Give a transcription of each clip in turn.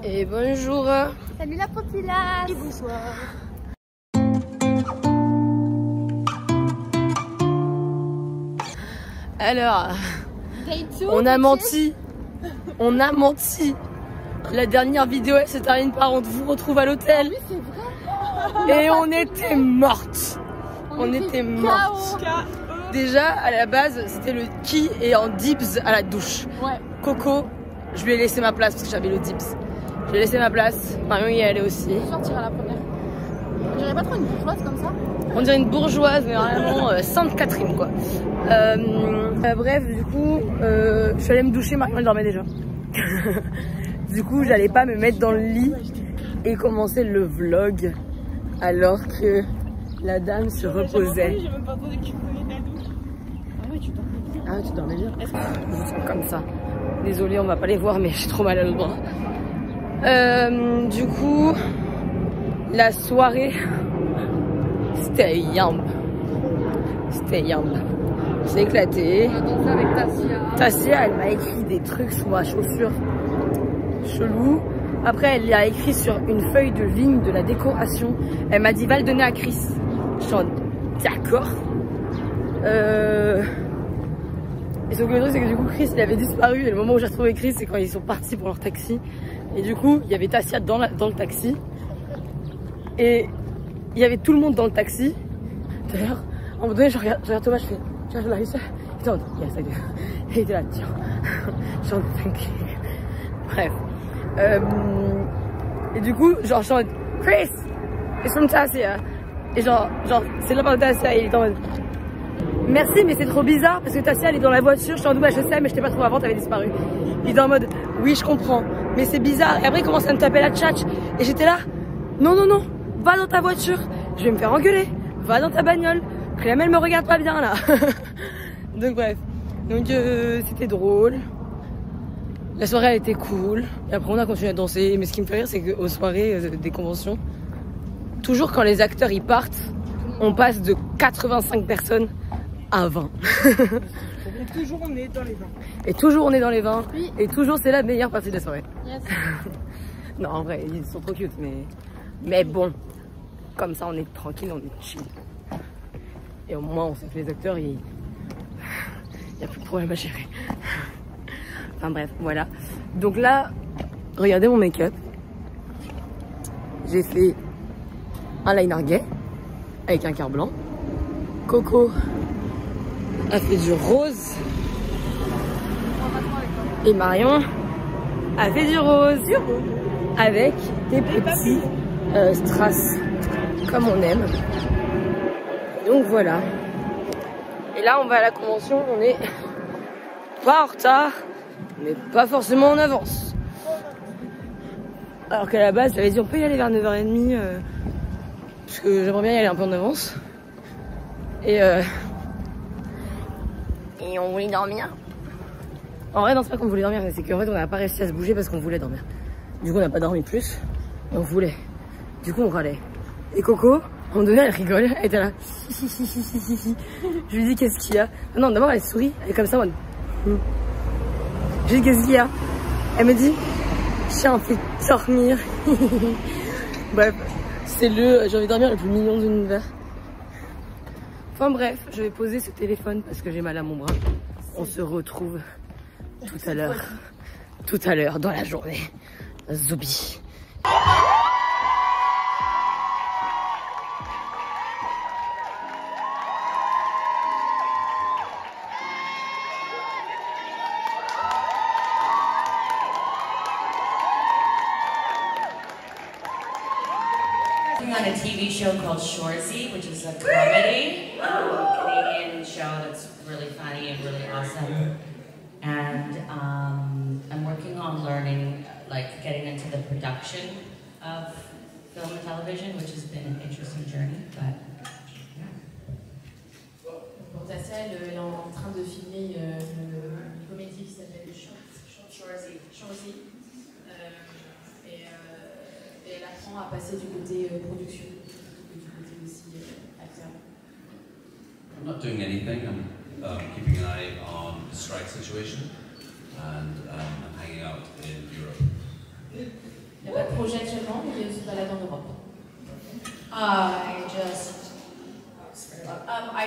Et bonjour. Salut la populace. Et bonsoir. Alors, on a menti. On a menti. La dernière vidéo, elle se termine par on vous retrouve à l'hôtel. Oui, c'est vrai. Et on était mortes. On était mortes. Déjà, à la base, c'était le qui et en dips à la douche. Ouais. Coco, je lui ai laissé ma place parce que j'avais le dips. Je lui ai laissé ma place. Marion y est allée aussi. Je sortirai la première. On dirait pas trop une bourgeoise comme ça. On dirait une bourgeoise, mais vraiment Sainte Catherine quoi. Bref, du coup, je suis allée me doucher, Marion elle dormait déjà. Du coup, j'allais pas me mettre dans le lit et commencer le vlog alors que la dame se reposait. J'ai même pas entendu qu'il prenait de la douche. Ah ouais, tu dormais bien. Ah, tu dormais bien. Je vous sens comme ça. Désolée, on va pas les voir, mais j'ai trop mal à le bras. Du coup, la soirée, c'était yam. C'était yam. J'ai éclaté. On a dansé avec Tassia. Tassia, elle m'a écrit des trucs sur ma chaussure chelou. Après, elle a écrit sur une feuille de ligne de la décoration. Elle m'a dit, va le donner à Chris. Je suis en d'accord. Et ce que le truc, c'est que du coup, Chris, il avait disparu. Et le moment où j'ai retrouvé Chris, c'est quand ils sont partis pour leur taxi. Et du coup, il y avait Tassia dans le taxi. Et il y avait tout le monde dans le taxi. D'ailleurs, à un moment donné, je regarde Thomas, je fais, tiens, je l'ai ça. Il était en mode, yes, I do. Et il était là, tiens. Je suis en thank you. Bref. Et du coup, genre, je suis en mode, Chris, it's from Tassia. Et genre, c'est là par Tassia. Et il est en mode, merci, mais c'est trop bizarre parce que Tassia, elle est dans la voiture. Je suis en mode, bah, je sais, mais je t'ai pas trouvé avant, t'avais disparu. Il est en mode, oui, je comprends, mais c'est bizarre. Et après, il commence à me taper la tchatch. Et j'étais là, non, va dans ta voiture. Je vais me faire engueuler. Va dans ta bagnole. Clem, elle me regarde pas bien là. Donc bref. Donc c'était drôle. La soirée elle était cool. Et après on a continué à danser. Mais ce qui me fait rire c'est qu'aux soirées des conventions, toujours quand les acteurs y partent, on passe de 85 personnes à 20. Et toujours on est dans les 20. Et toujours on est dans les 20. Oui. Et toujours c'est la meilleure partie de la soirée. Yes. Non en vrai ils sont trop cute mais bon. Comme ça on est tranquille, on est chill. Et au moins on sait que les acteurs il n'y a plus de problème à gérer. Enfin bref, voilà. Donc là, regardez mon make-up. J'ai fait un liner gay avec un quart blanc. Coco a fait du rose. Et Marion a fait du rose. Avec des petits strass comme on aime. Donc voilà. Et là on va à la convention, on est pas en retard, mais pas forcément en avance. Alors qu'à la base j'avais dit on peut y aller vers 9h30 parce que j'aimerais bien y aller un peu en avance. Et on voulait dormir. En vrai non c'est pas qu'on voulait dormir, c'est qu'en fait on n'a pas réussi à se bouger parce qu'on voulait dormir. Du coup on n'a pas dormi plus, et on voulait. Du coup on râlait. Et Coco, à un moment donné, elle rigole, elle était là. Je lui dis qu'est-ce qu'il y a. Ah non, d'abord elle sourit, elle est comme ça, moi. Je lui dis qu'est-ce qu'il y a. Elle me dit, j'ai envie de dormir. Bref, c'est j'ai envie de dormir le plus mignon de l'univers. Enfin bref, je vais poser ce téléphone parce que j'ai mal à mon bras. On se retrouve tout à l'heure dans la journée. Zoubi. On a TV show called Shoresy, which is a comedy, Canadian show that's really funny and really awesome. And I'm working on learning, like getting into the production of film and television, which has been an interesting journey, but yeah. Pour Tassia, elle est en train de filmer une comédie qui s'appelle Shoresy. Et elle apprend à passer du côté production et du côté aussi acteur. I'm not doing anything. I'm keeping an eye on the strike situation, and I'm hanging out in Europe. projet actuellement, mais il se balade en Europe. I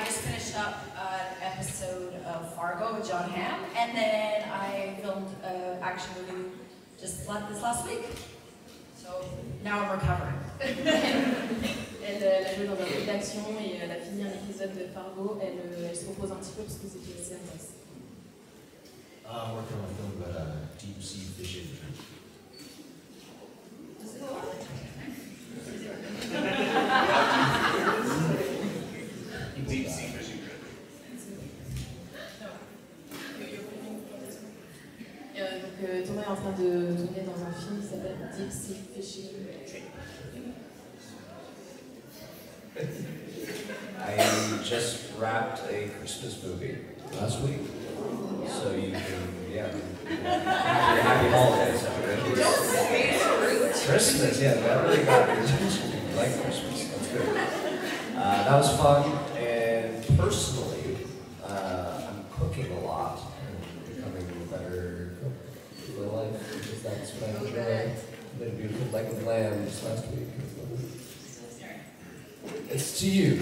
just finished up an episode of Fargo with John Hamm, and then I filmed an action movie just this last week. So now I'm recovering. Elle a joué dans un film d'action et elle a fini un épisode de Fargo. Elle se repose un petit peu parce que c'était assez intense. I'm working on a film about deep sea fishing. Deep sea fishing. Donc Thomas est en train de tourner dans un film qui s'appelle Deep Sea Fishing. I just wrapped a Christmas movie last week, so you can, happy holidays, everybody. Christmas, yeah, that really got your attention. You like Christmas, that's good. That was fun, and personally, I'm cooking a lot and becoming a better cook for life, because that's what I enjoy. I made a beautiful leg of lamb just last week. It's to you.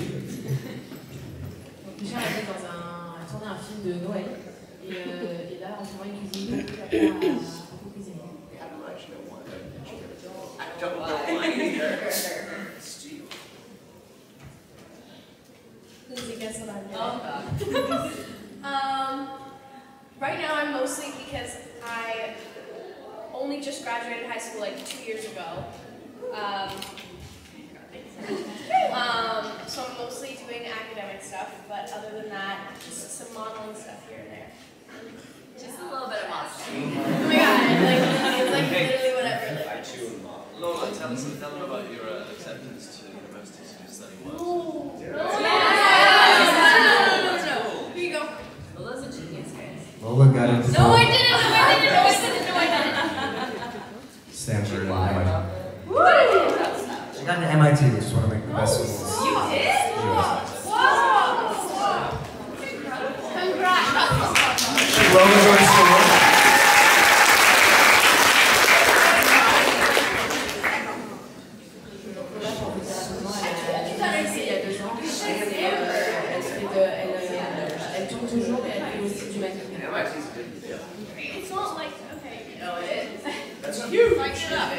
Donc Michel a tourné un film de Noël et là en ce moment il cuisine beaucoup cuisiner. I don't know why either. Lindsay, guess what I'm doing? Right now I'm mostly because I only just graduated high school like 2 years ago. So I'm mostly doing academic stuff, but other than that, just some modeling stuff here and there. Just a little bit of modeling. Oh my god, it's like literally whatever. I chew and mop. Lola, tell them about your acceptance to university to study Welsh. No. Here you go. Lola's a genius, guys. Lola got into No, I didn't. Stanford and MIT. Woo! She got into MIT, which is one of the best schools. You did? Whoa! Congrats! Lola going to school. Elle tourne toujours et elle fait aussi du mannequin. It's not like, okay. No, it is. That's huge. Like, shut up.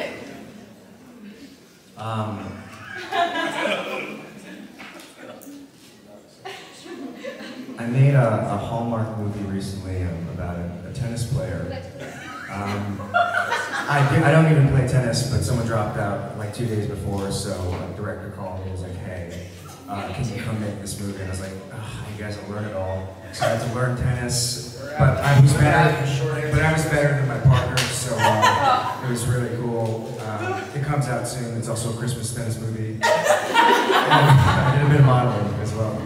I made a Hallmark movie recently about a tennis player. I don't even play tennis, but someone dropped out like 2 days before, so a director called me and was like, hey, can you come make this movie? And I was like, you guys will learn it all. So I had to learn tennis, but I was better than my partner, so it was really cool. It comes out soon. It's also a Christmas tennis movie. I did a bit of modeling as well.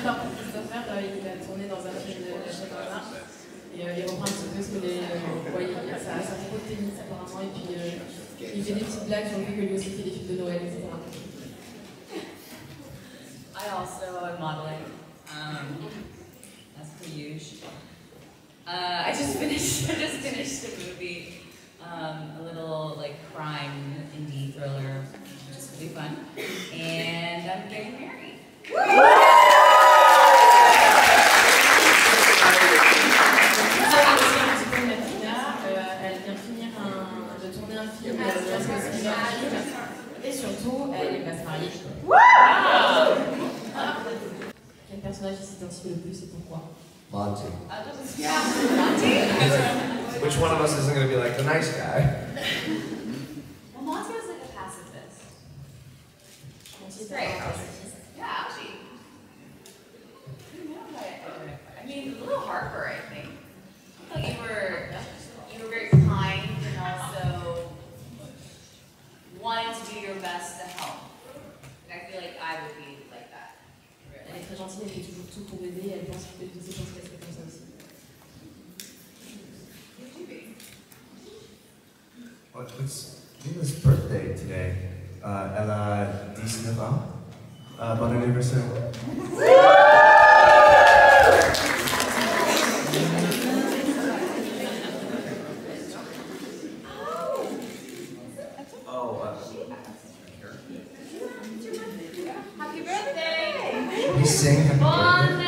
Alors pour Christopher, il a tourné dans un film de Shakira et il reprend un petit peu ce que ça fait beaucoup de tennis apparemment et puis il fait des petites blagues sur le fait que lui aussi fait des films de Noël, etc. I also am modeling. That's pretty huge. I just finished a movie, a little like crime indie thriller, which is really fun, and I'm getting married. Elle vient finir de tourner un film, et surtout elle va se marier. Quel personnage s'identifie le plus et pourquoi? Monty. Monty? Which one of us isn't going to be like the nice guy? Well, Monty was like a pacifist. She's great. Yeah, she. I mean, a little Harper, I think. I thought you were very kind and also wanted to do your best to help. And I feel like I would be like that. Elle est très gentille, elle fait toujours tout pour aider, elle pense qu'elle serait comme ça aussi. It's Lila's birthday today. Elle a 19 ans. Bon anniversaire. sing Happy Birthday?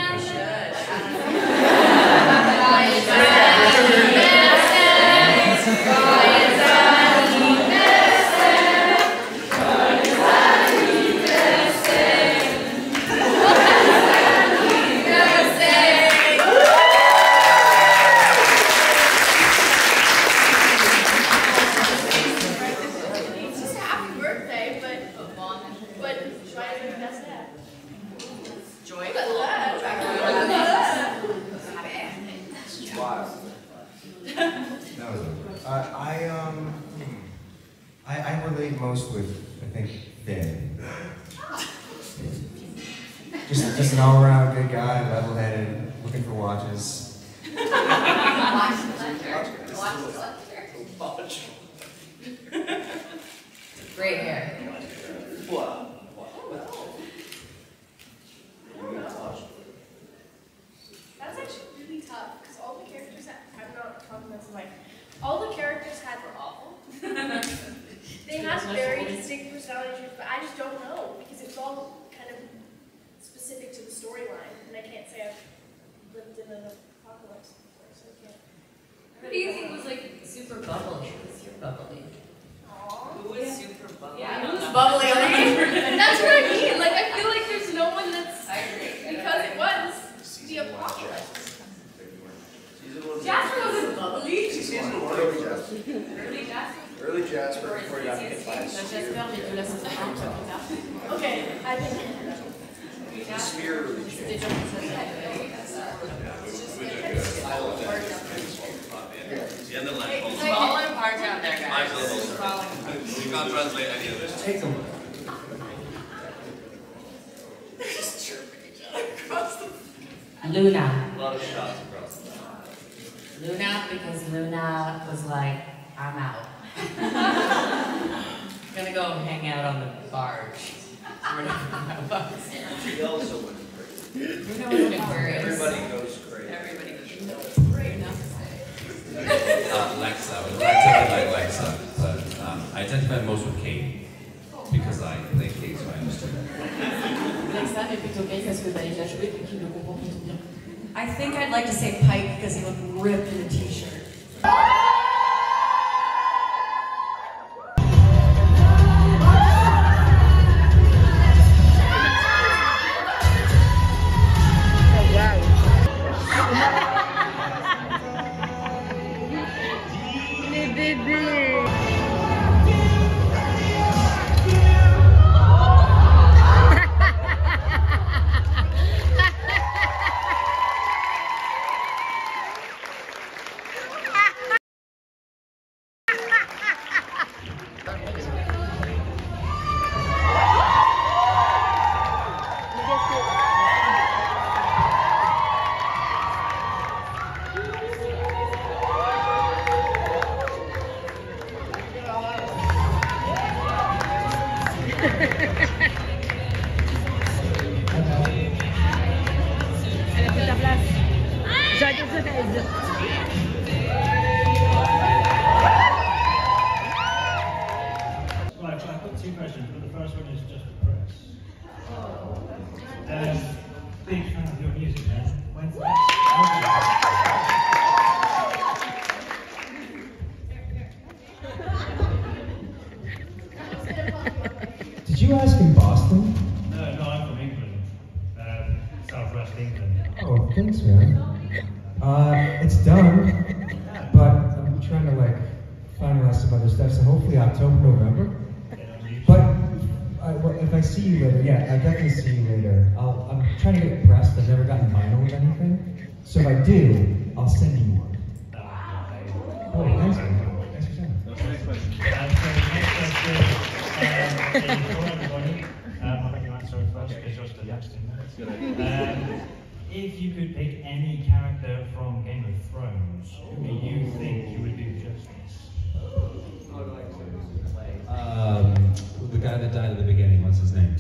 I relate most with, I think, Finn. Just an all-around good guy, level-headed, looking for watches. Great hair. That was actually really tough because all the characters had, I'm not talking about like, all the characters had were awful. They have very distinct personalities, but I just don't know because it's all kind of specific to the storyline, and I can't say I've lived in an apocalypse before, so I can't. Who do you think was like super bubbly? Who's your bubbly? Aww. Who was super bubbly? Yeah, who's bubbly? That's what I mean. Like I feel like there's no one that's. I agree. Because it was the apocalypse. Jasper wasn't bubbly. Early Jasper. Early Jasper before he got hit by a spear. Okay, I think. Spear really changed. The end of line. Falling apart down there, guys. You can't translate any of this. Take them. They're just chirping each other across the. Luna. A lot of shots across the top. Luna, because Luna was like, I'm out. Gonna go hang out on the barge. She also went crazy. Luna was an Aquarius. Everybody goes crazy. Everybody goes crazy. Lexa. I would like to be like Lexa, but I identify most with Kate because I play Kate, so I understand. Lexa est plutôt gay parce que bah, il a joué et qu'il le comprend plutôt bien. I think I'd like to say Pike because he looked ripped in a t-shirt. Les bébés. Elle a pris ta place. J'ai été fraise. Right, so I've got two questions, but the first one is just for press. Big fan of your music, man. When's the next album? Did you ask in Boston? No, I'm from England. Southwest England. Oh, thanks, man. It's done, but I'm trying to like finalize some other stuff, so hopefully October, November. But if I see you later, yeah, I'll definitely see you later. I'm trying to get it pressed. I've never gotten vinyl with anything, so if I do, I'll send you one. Oh, thanks, man. Thanks for saying that. Next question. So the next question is for everybody. I think you answer it first. It's just the next thing. If you could pick any character from Game of Thrones, who do you think you would do justice? The guy that died at the beginning, what's his name?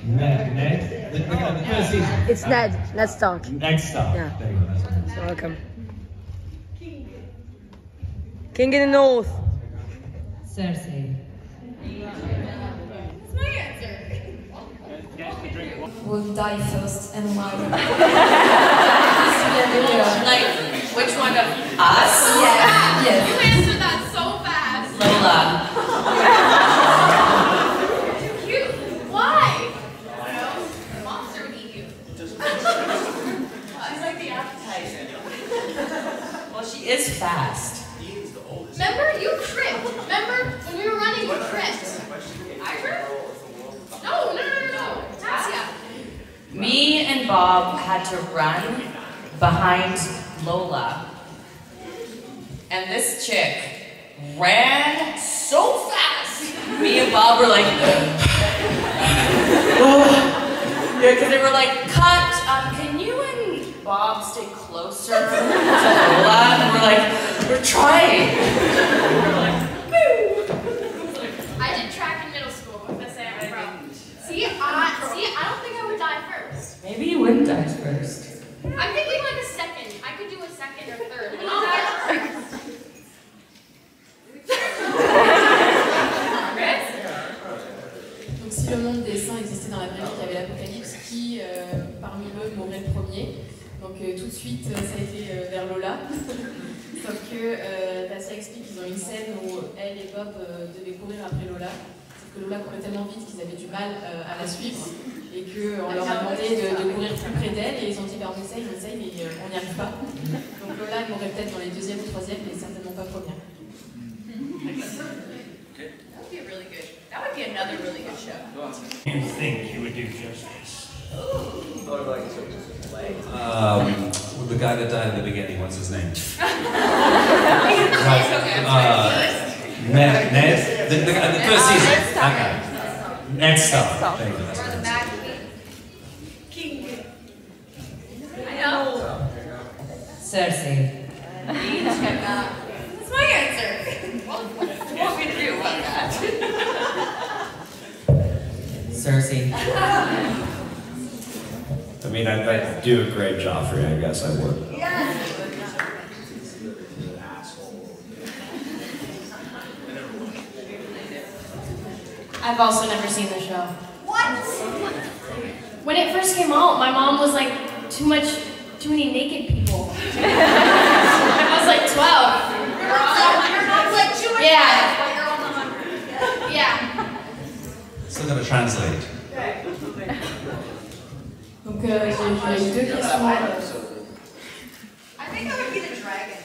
Ned? The guy in the first season. It's Ned. Ned Stark. Ned Stark. Yeah. There you go, that's what it is. You're welcome. King in the North. Cersei. It's my answer. will die first and why? Like, which one of us? Yeah. Yes. You answered that so fast. Lola. Too cute. Why? I don't know. Monster would eat you. She's like the appetizer. Well, she is fast. Remember, you tripped. Remember, when we were running, you tripped. I tripped? No. Tassia. Me and Bob had to run behind Lola. And this chick ran so fast. Me and Bob were like, yeah, because they were like, cut, can you and Bob stay closer to Lola? And we're like, we're trying. I did track in middle school. That's it, I'm proud. See, I don't think I would die first. Maybe you wouldn't die first. I'm thinking like a second. I could do a second or third, but I'll die first. Donc si le monde des saints existait dans la vraie vie, il y avait l'Apocalypse qui, parmi eux, mourrait le premier. Donc tout de suite, ça a été vers Lola. Sauf que Tassia explique qu'ils ont une scène où elle et Bob devaient courir après Lola. Sauf que Lola courait tellement vite qu'ils avaient du mal à la suivre. Et qu'on leur a demandé de courir plus près d'elle. Et ils ont dit, on essaye, mais on n'y arrive pas. Donc Lola mourrait peut-être dans les deuxième ou troisième, mais certainement pas première. That would be another really good show. You think you would do justice? The guy that died in the beginning, what's his name? Ned? The guy, the first season. Okay. Ned Stark. Thank you. That's what it is. I know. Cersei. That's my answer. What do you want me to do about that? Cersei. I mean, I'd do a great Joffrey, I guess I would. I've also never seen the show. What? When it first came out, my mom was like, too many naked people. I was like 12. You're not like Jewish. Yeah. But you're on the 100. Yeah. Still gotta translate. Donc j'ai deux questions. I think I would be the dragon.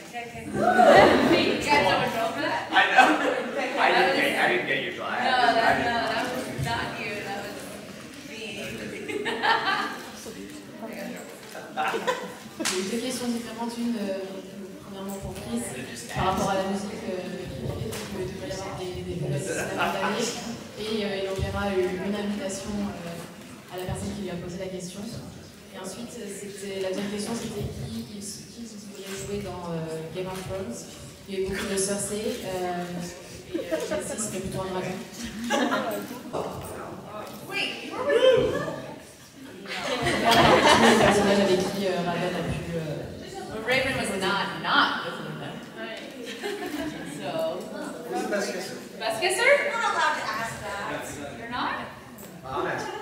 You guys know what for that? I know. I didn't get your flag. No, that was not you. That was me. J'ai deux questions différentes. Une, premièrement pour Chris, par rapport à la musique de Kiki, donc il devrait y avoir des nouvelles d'année. Et il enverra une invitation à la personne qui lui a posé la question. Et ensuite, la deuxième question, c'était qui voulait jouer dans Game of Thrones. Il y a eu beaucoup de Cersei, et Jessie serait plutôt un dragon. Wait, Le personnage avec qui Raven a pu... Raven was not with Luna. So... Who's the best kisser? Best kisser? You're not allowed to ask that. You're not? I'm asking.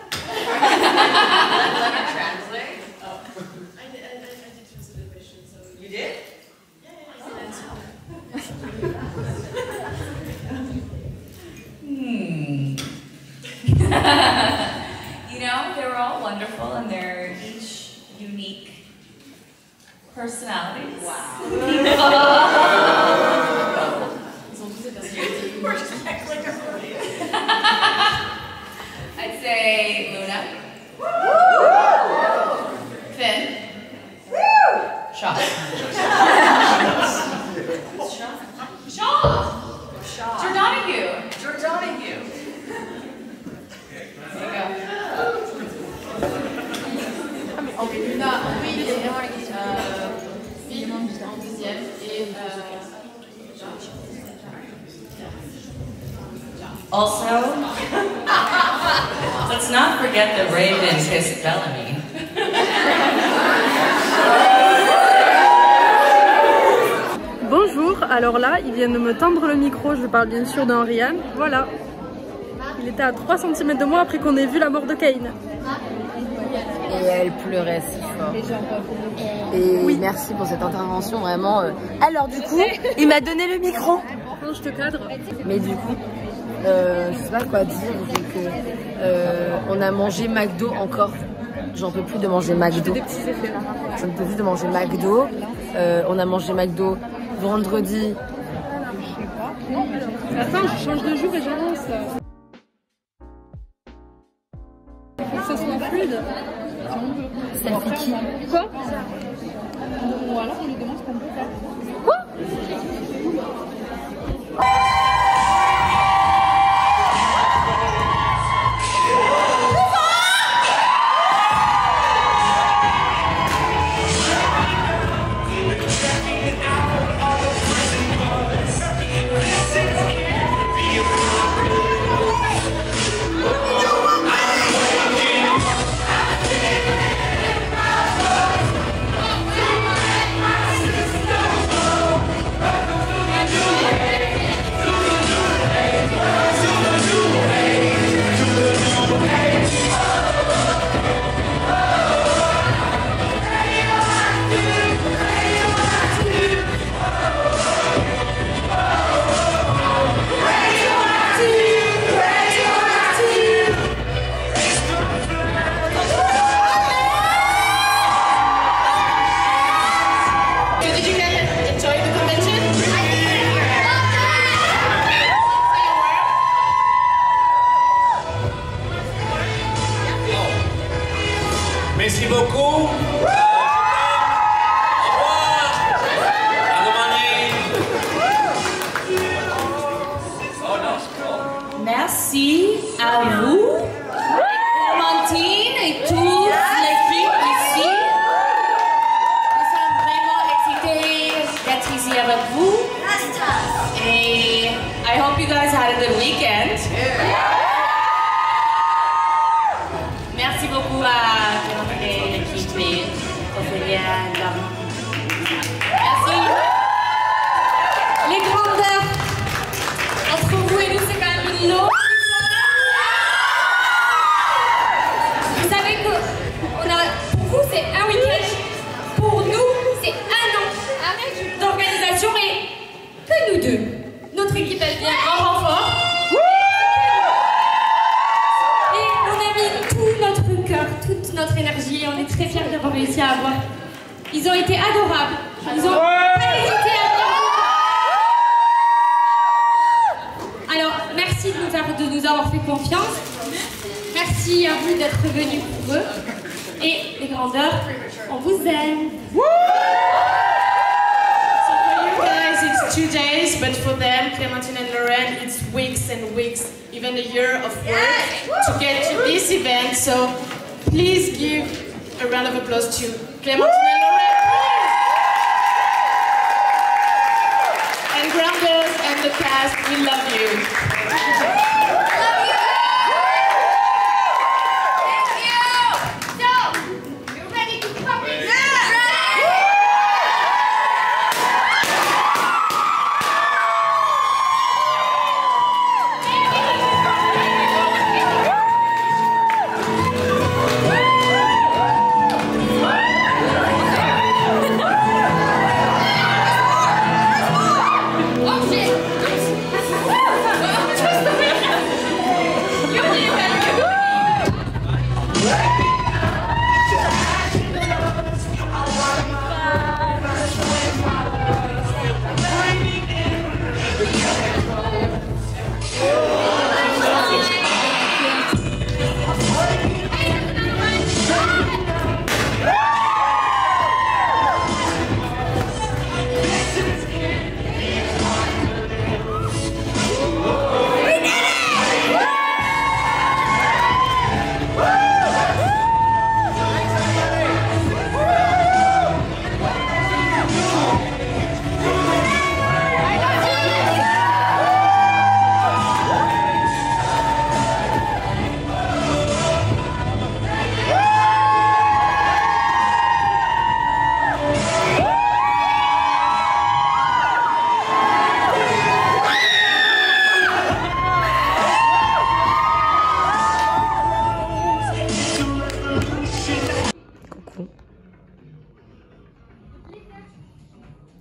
Let me translate. I did translate the question, so... You did? You know, they were all wonderful and they're each unique personalities. Wow. I'd say Luna. Finn. Shaw. Shaw. Jordonahue. There you go. Ok, Luna en premier, Finn en deuxième et... Also, let's not forget that Raven kissed Bellamy. Bonjour, alors là, ils viennent de me tendre le micro, je parle bien sûr d'Henriane, voilà. Il était à 3 cm de moi après qu'on ait vu la mort de Cain. Et elle pleurait si fort. Et oui, merci pour cette intervention, vraiment. Alors du coup, il m'a donné le micro. Je te cadre. Mais du coup, je sais pas quoi dire. On a mangé McDo encore. J'en peux plus de manger McDo. Je ne peux plus de manger McDo. On a mangé McDo vendredi. Attends, je change de jour et j'avance. Il faut que ça soit fluide. Ça fait qui? Quoi? Ou alors on lui demande ce qu'on peut faire. Quoi? Merci beaucoup. Merci à vous, Clémentine et toute l'équipe ici. Nous sommes vraiment excités d'être ici avec vous. Et I hope you guys had a good weekend. Merci beaucoup à Clémentine et l'équipe et Ophélia. Merci. Les grandeurs entre vous et nous, c'est quand même une longue. Vous savez que pour vous, c'est un week-end. Pour nous, c'est un an d'organisation et que nous deux. Notre équipe, elle vient en renfort. Et on a mis tout notre cœur, toute notre énergie et on est très fiers d'avoir réussi à avoir. Ils ont été adorables. Ils ont pas hésité à venir. Alors, merci de nous avoir fait confiance. Merci à vous d'être venus pour eux. Et les grandeurs, on vous aime. So for you guys, it's 2 days, but for them, Clémentine and Lauren, it's weeks and weeks, even a year of work to get to this event. So please give a round of applause to Clémentine and Lauren. And Grounders and the cast, we love you.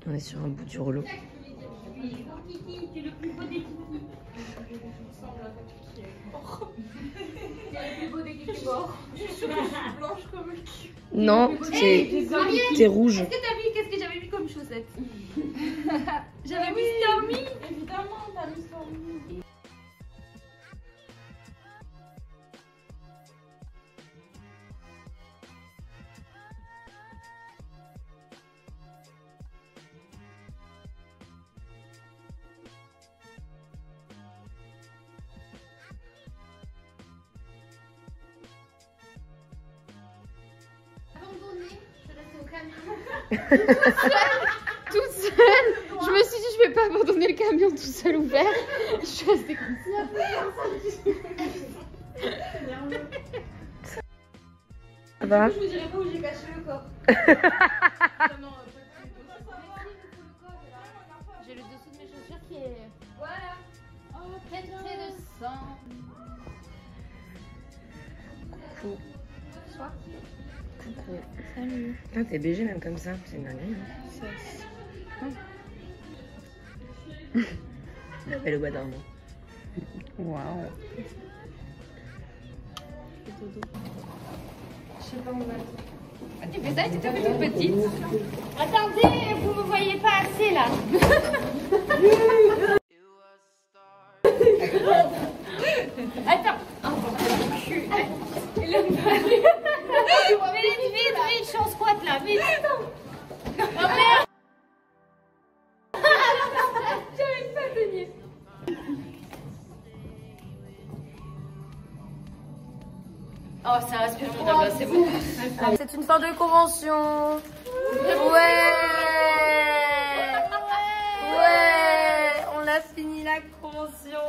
On est sur un bout du rouleau. Non, t'es rouge. Est-ce que t'as vu qu'est-ce que j'avais mis comme chaussette? J'avais mis Stormy. Évidemment, t'as mis Stormy. Toute seule. Je me suis dit je vais pas abandonner le camion tout seul ouvert. Je suis restée comme ça. Ça va? Je vous dirai pas où j'ai caché le corps. J'ai le dessous de mes chaussures qui est voilà. Oh, pétré de sang. Coucou. Bonsoir. Coucou. Salut. Ah, t'es BG même comme ça, c'est une dinguerie. Et le bois d'argent. Waouh. Je sais pas où on va. Tu fais ça, tu t'es toute petite. Attendez, vous me voyez pas assez là. Attends. Vite, je suis en squat là, vite. Oh merde. J'arrive pas à tenir. Oh, ça respire tout d'abord, c'est bon. C'est une fin de convention. Ouais. On a fini la convention.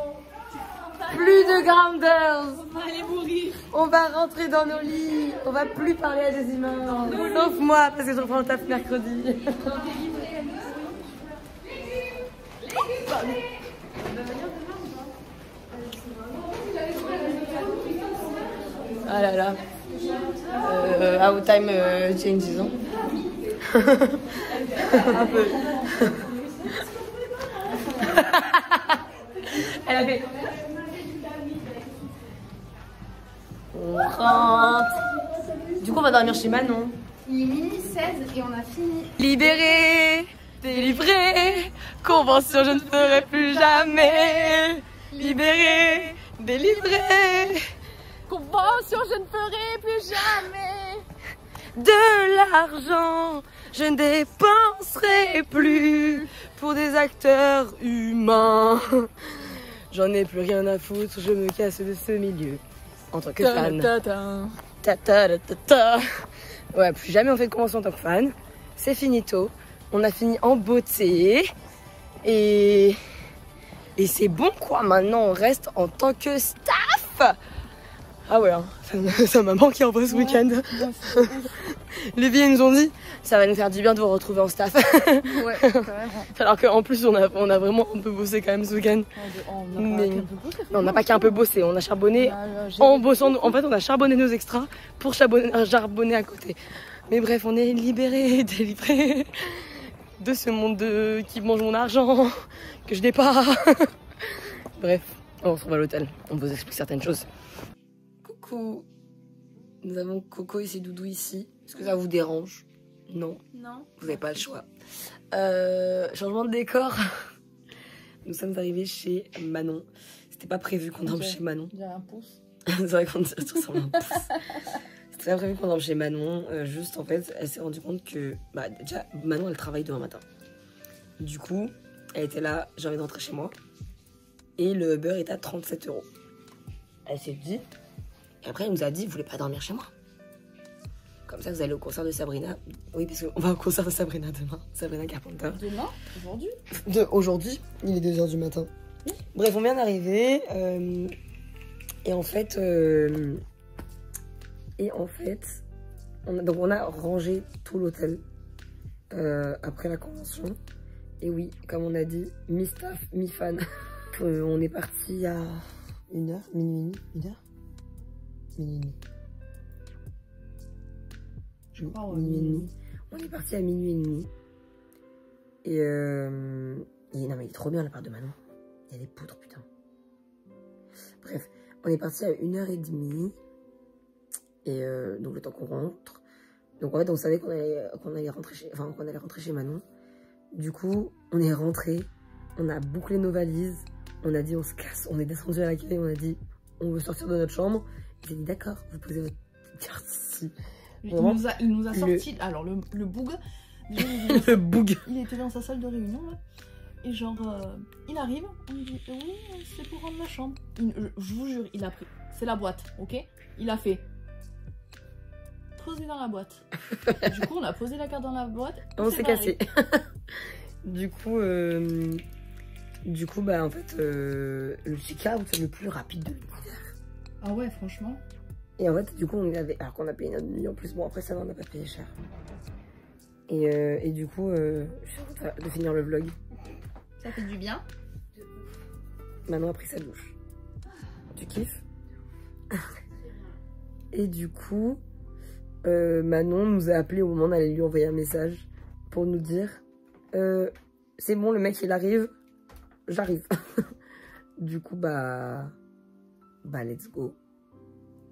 Plus de grounders. On va aller mourir. On va rentrer dans nos lits. On va plus parler à des humains. Sauf moi, parce que je reprends le taf mercredi. Ah là là. How time changes, hein. Un peu. Elle a fait. On rentre. Du coup, on va dormir chez Manon. Il est minuit 16 et on a fini. Libéré, délivré, convention, je ne ferai plus jamais. Libéré, délivré, convention, je ne ferai plus jamais. De l'argent, je ne dépenserai plus pour des acteurs humains. J'en ai plus rien à foutre, je me casse de ce milieu en tant que fan. Ouais, plus jamais on fait de convention en tant que fan. C'est finito. On a fini en beauté. Et c'est bon quoi. Maintenant on reste en tant que staff. Ah ouais, hein. Ça m'a manqué en vrai ce week-end. Les filles nous ont dit ça va nous faire du bien de vous retrouver en staff. Ouais, carrément. Alors qu'en plus on a vraiment un peu bossé quand même ce week-end. On n'a pas qu'un peu bossé, on a charbonné en bossant. En fait on a charbonné nos extras pour charbonner à côté. Mais bref, on est libérés, délivrés de ce monde qui mange mon argent, que je n'ai pas. Bref, on se retrouve à l'hôtel, on vous explique certaines choses. Coucou, nous avons Coco et ses doudous ici. Est-ce que ça vous dérange? Non. Non. Vous n'avez pas le choix. Changement de décor. Nous sommes arrivés chez Manon. C'était pas prévu qu'on dorme chez Manon. Il y a un pouce. C'est vrai qu'on ressemble à un pouce. C'était pas prévu qu'on dorme chez Manon. Juste en fait, elle s'est rendue compte que déjà Manon elle travaille demain matin. Du coup, elle était là, j'ai envie de rentrer chez moi. Et le Uber est à 37 €. Elle s'est dit. Et après elle nous a dit, vous voulez pas dormir chez moi? Comme ça, vous allez au concert de Sabrina. Oui, parce qu'on va au concert de Sabrina demain. Sabrina Carpenter. Demain? Aujourd'hui? Aujourd'hui, il est 2 h du matin. Oui. Bref, on vient d'arriver. Et en fait, on a rangé tout l'hôtel après la convention. Et oui, comme on a dit, mi-staff, mi-fan. On est parti à 1h, minuit, 1h minuit. Minuit et demi. On est parti à minuit et demi. Et non, mais il est trop bien l'appart de Manon. Il y a des poutres, putain. Bref, on est parti à 1h30. Et donc le temps qu'on rentre. Donc en fait, on savait qu'on allait rentrer chez Manon. Du coup, on est rentré. On a bouclé nos valises. On a dit on se casse. On est descendu à l'accueil. On a dit on veut sortir de notre chambre. Il a dit d'accord, vous posez votre carte ici. Il nous a sorti. Alors le boug. Le boug. Il était dans sa salle de réunion là. Et genre, il arrive, on lui dit oui, c'est pour rendre la chambre. Je vous jure, il a pris. C'est la boîte, ok? Il a fait. Posez dans la boîte. Du coup, on a posé la carte dans la boîte. On s'est cassé. Du coup, bah en fait, le check-out le plus rapide de l'univers. Ah ouais, franchement. Et en fait, du coup, on avait. Alors qu'on a payé notre nuit en plus. Bon, après ça, on n'a pas payé cher. Et du coup, je suis en train de finir le vlog. Ça fait du bien. Manon a pris sa douche. Tu kiffes? Et du coup, Manon nous a appelé au moment d'aller lui envoyer un message pour nous dire c'est bon, le mec il arrive, j'arrive. Du coup, bah let's go.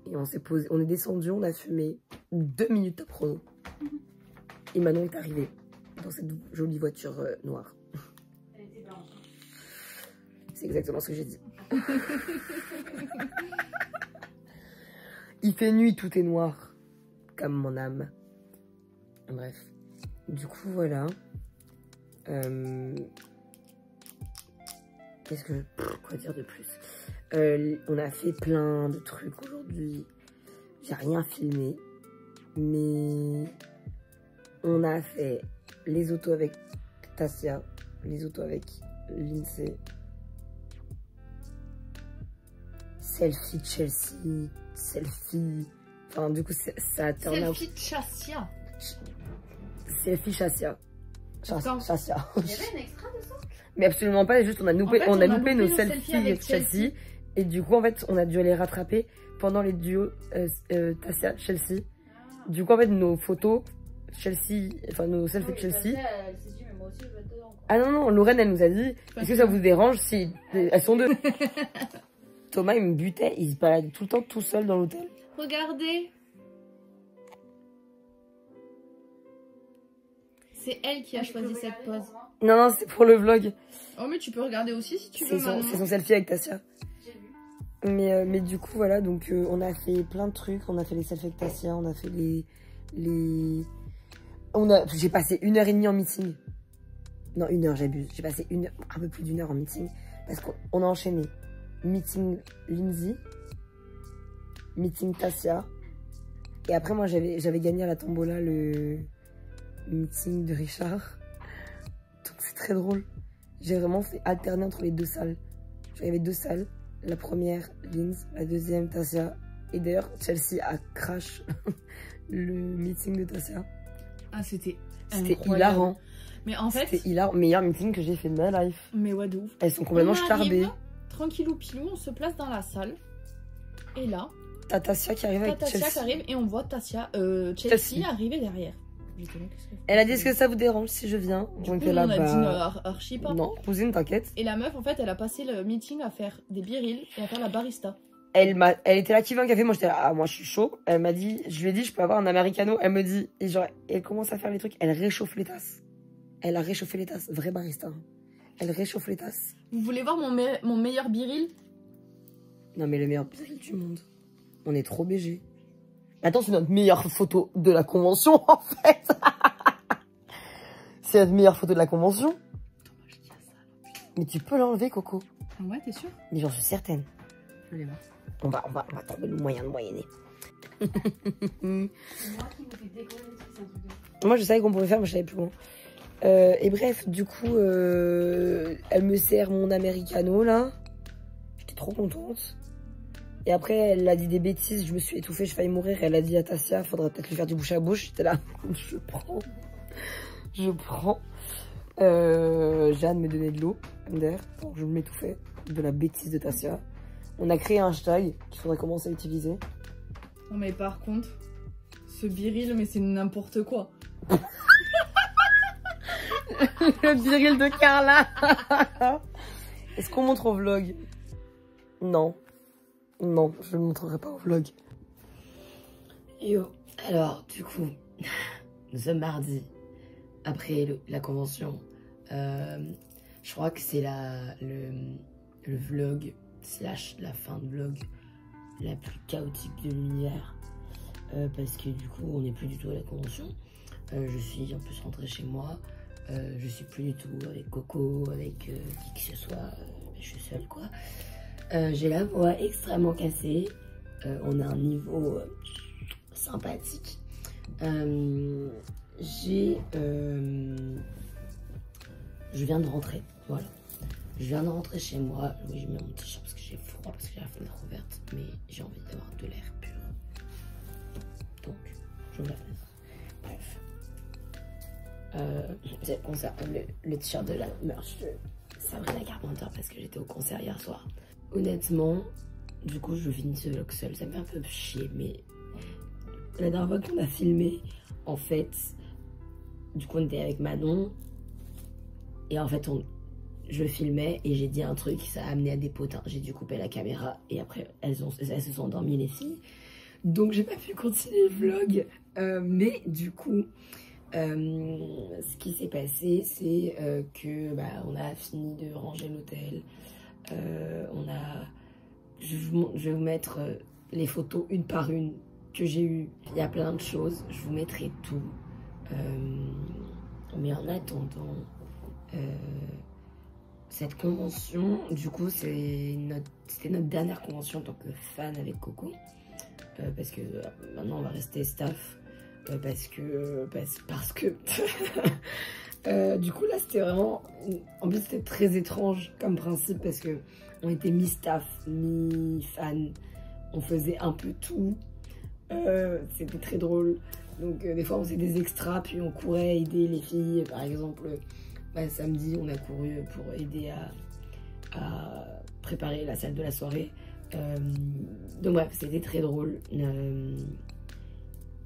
Et on s'est posé, on est descendu, on a fumé 2 minutes à chrono. Et Manon est arrivée dans cette jolie voiture noire. C'est exactement ce que j'ai dit. Il fait nuit, tout est noir. Comme mon âme. Bref. Du coup, voilà. Qu'est-ce que... Quoi dire de plus? On a fait plein de trucs aujourd'hui. J'ai rien filmé. Mais... On a fait les autos avec Tassia. Les autos avec Lindsay. Selfie Chelsea, selfie. Enfin, du coup, ça a tourné. Selfie Chassia. Selfie Chassia. Chassia. Il y avait un extra de ça? Mais absolument pas, juste on a loupé, en fait, loupé nos selfies avec Chelsea. Et du coup, en fait, on a dû les rattraper pendant les duos Tassia, Chelsea. Du coup, en fait, nos photos, Chelsea, enfin nos selfies Chelsea. Elle s'est dit, mais moi aussi je vais être dedans. Ah non, Lorraine, elle nous a dit, est-ce que ça vous dérange si elles sont deux? Thomas, il me butait, il se baladait tout le temps tout seul dans l'hôtel. Regardez. C'est elle qui a choisi cette pose. Non, c'est pour le vlog. Oh, mais tu peux regarder aussi si tu veux. C'est son selfie avec Tassia. Mais du coup, voilà, donc on a fait plein de trucs. On a fait les selfies avec Tassia, on a fait J'ai passé 1h30 en meeting. Non, 1 heure, j'abuse. J'ai passé un peu plus d'1 heure en meeting. Parce qu'on a enchaîné. Meeting Lindsay, meeting Tassia, et après moi j'avais gagné à la tombola le meeting de Richard, donc c'est très drôle. J'ai vraiment fait alterner entre les deux salles. J'avais 2 salles, la première Lindsay, la deuxième Tassia, et d'ailleurs Chelsea a crash le meeting de Tassia. Ah, c'était hilarant. Mais en fait, c'était hilarant, meilleur meeting que j'ai fait de ma life. Mais ouais, de ouf. Elles sont complètement starbées. Tranquillou pilou, on se place dans la salle. Et là, t'as Tassia qui arrive avec Chelsea. Tassia qui arrive et on voit Chelsea arriver derrière. Elle a dit, est-ce que ça vous dérange si je viens? Donc on a dit archi pas. Non, cousine, t'inquiète. Et la meuf, en fait, elle a passé le meeting à faire des birils et à faire la barista. Elle était là qui veut un café, moi j'étais là, moi je suis chaud. Elle m'a dit, je lui ai dit, je peux avoir un americano. Elle me dit, et genre, elle commence à faire les trucs, elle réchauffe les tasses. Elle a réchauffé les tasses, vrai barista. Elle réchauffe les tasses. Vous voulez voir mon meilleur biril? Non mais le meilleur biril du monde. On est trop BG. Attends, c'est notre meilleure photo de la convention en fait. C'est notre meilleure photo de la convention. Mais tu peux l'enlever, Coco. Ah ouais, t'es sûre? Mais j'en suis certaine. Allez voir. On va trouver le moyen de moyenner. Moi je savais qu'on pouvait faire, mais je savais plus comment. Et bref, du coup, elle me sert mon americano là. J'étais trop contente. Et après, elle a dit des bêtises, je me suis étouffée, je failli mourir. Elle a dit à Tassia, faudra peut-être lui faire du bouche à bouche. J'étais là, je prends. Jeanne me donnait de l'eau, d'air, donc je m'étouffais de la bêtise de Tassia. On a créé un hashtag qu'il faudrait commencer à utiliser. Non mais par contre, ce biril, mais c'est n'importe quoi. Le viril de Carla. Est-ce qu'on montre au vlog? Non. Non, je ne montrerai pas au vlog. Yo, alors du coup, nous sommes mardi, après la convention. Je crois que c'est le vlog / la fin de vlog la plus chaotique de l'univers. Parce que du coup, on n'est plus du tout à la convention. Je suis en plus rentrée chez moi. Je suis plus du tout avec Coco, avec qui que ce soit. Je suis seule quoi. J'ai la voix extrêmement cassée. On a un niveau sympathique. Je viens de rentrer, voilà. Je viens de rentrer chez moi. Oui, j'ai mis mon t-shirt parce que j'ai froid, parce que j'ai la fenêtre ouverte, mais j'ai envie d'avoir de l'air pur. Donc, j'ouvre la fenêtre. Bref. Le t-shirt de la merch de Sabrina Carpenter parce que j'étais au concert hier soir. Honnêtement, du coup, je finis ce vlog seul. Ça me fait un peu chier, mais la dernière fois qu'on a filmé, en fait, du coup, on était avec Manon. Et en fait, je filmais et j'ai dit un truc, ça a amené à des potins. J'ai dû couper la caméra et après, elles se sont endormies, les filles. Donc, j'ai pas pu continuer le vlog. Mais du coup, ce qui s'est passé, c'est que on a fini de ranger l'hôtel. Je vais vous mettre les photos une par une que j'ai eues. Il y a plein de choses, je vous mettrai tout. Mais en attendant, cette convention, du coup, c'était notre dernière convention en tant que fan avec Coco. Parce que maintenant on va rester staff. Parce que du coup là c'était vraiment, en plus c'était très étrange comme principe parce que on était mi-staff, mi-fan, on faisait un peu tout, c'était très drôle. Donc des fois on faisait des extras puis on courait aider les filles. Par exemple samedi on a couru pour aider à préparer la salle de la soirée. Donc bref, c'était très drôle.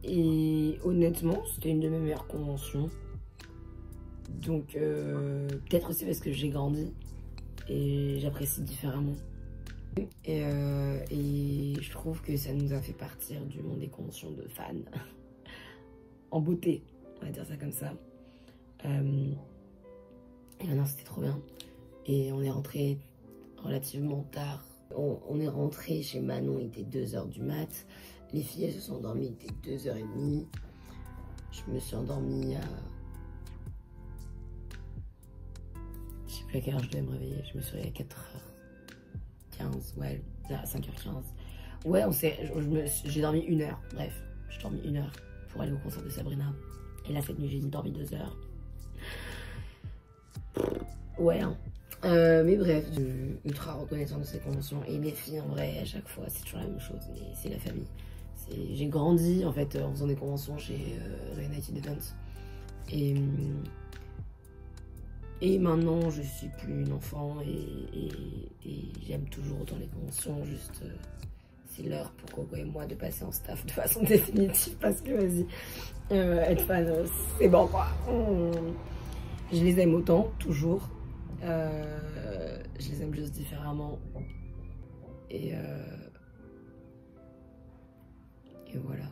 Et honnêtement, c'était une de mes meilleures conventions. Donc peut-être aussi parce que j'ai grandi et j'apprécie différemment. Et je trouve que ça nous a fait partir du monde des conventions de fans. En beauté, on va dire ça comme ça. Et maintenant c'était trop bien. Et on est rentré relativement tard. On est rentré chez Manon, il était 2h du mat. Les filles elles se sont endormies, il était 2h30. Je me suis endormie à... Je sais plus à quelle heure je devais me réveiller. Je me suis réveillée à 4h15, ouais, à 5h15. Ouais, j'ai dormi 1 heure, bref. J'ai dormi 1 heure pour aller au concert de Sabrina. Et là, cette nuit, j'ai dormi 2 heures. Ouais, hein. Mais bref, je suis ultra reconnaissante de cette convention. Et mes filles, en vrai, à chaque fois, c'est toujours la même chose. Mais c'est la famille. J'ai grandi, en fait, en faisant des conventions chez United Events. Et maintenant, je suis plus une enfant. Et j'aime toujours autant les conventions. Juste, c'est l'heure pour Coco et moi de passer en staff de façon définitive. Parce que, vas-y, être fan, c'est bon, quoi. Je les aime autant, toujours. Je les aime juste différemment. Et voilà.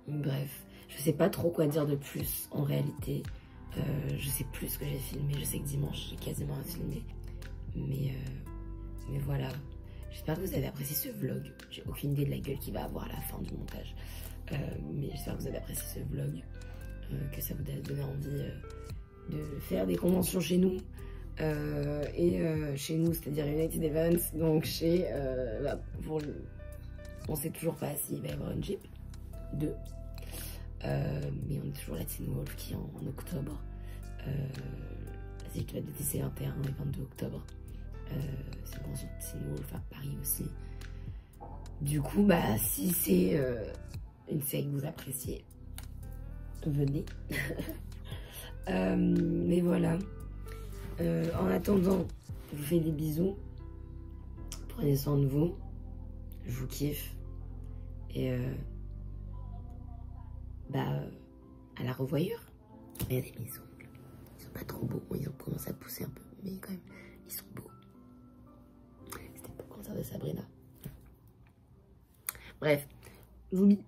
Bref, je sais pas trop quoi dire de plus en réalité. Je sais plus ce que j'ai filmé. Je sais que dimanche j'ai quasiment à filmer. Mais voilà. J'espère que vous avez apprécié ce vlog. J'ai aucune idée de la gueule qu'il va avoir à la fin du montage. Mais j'espère que vous avez apprécié ce vlog. Que ça vous a donné envie de faire des conventions chez nous. Chez nous, c'est-à-dire United Events. Donc chez... on sait toujours pas s'il va y avoir une Jeep 2. Mais on est toujours la Teen Wolf qui est en octobre. La Jeep de TC 21 et 22 octobre. C'est une convention de Teen Wolf à Paris aussi. Du coup, si c'est une série que vous appréciez, venez. Mais voilà. En attendant, je vous fais des bisous. Prenez soin de vous. Je vous kiffe. Et à la revoyure. Et des bisous. pas trop beaux. Bon, ils ont commencé à pousser un peu, mais quand même, ils sont beaux. C'était pour le concert de Sabrina. Bref, j'oublie.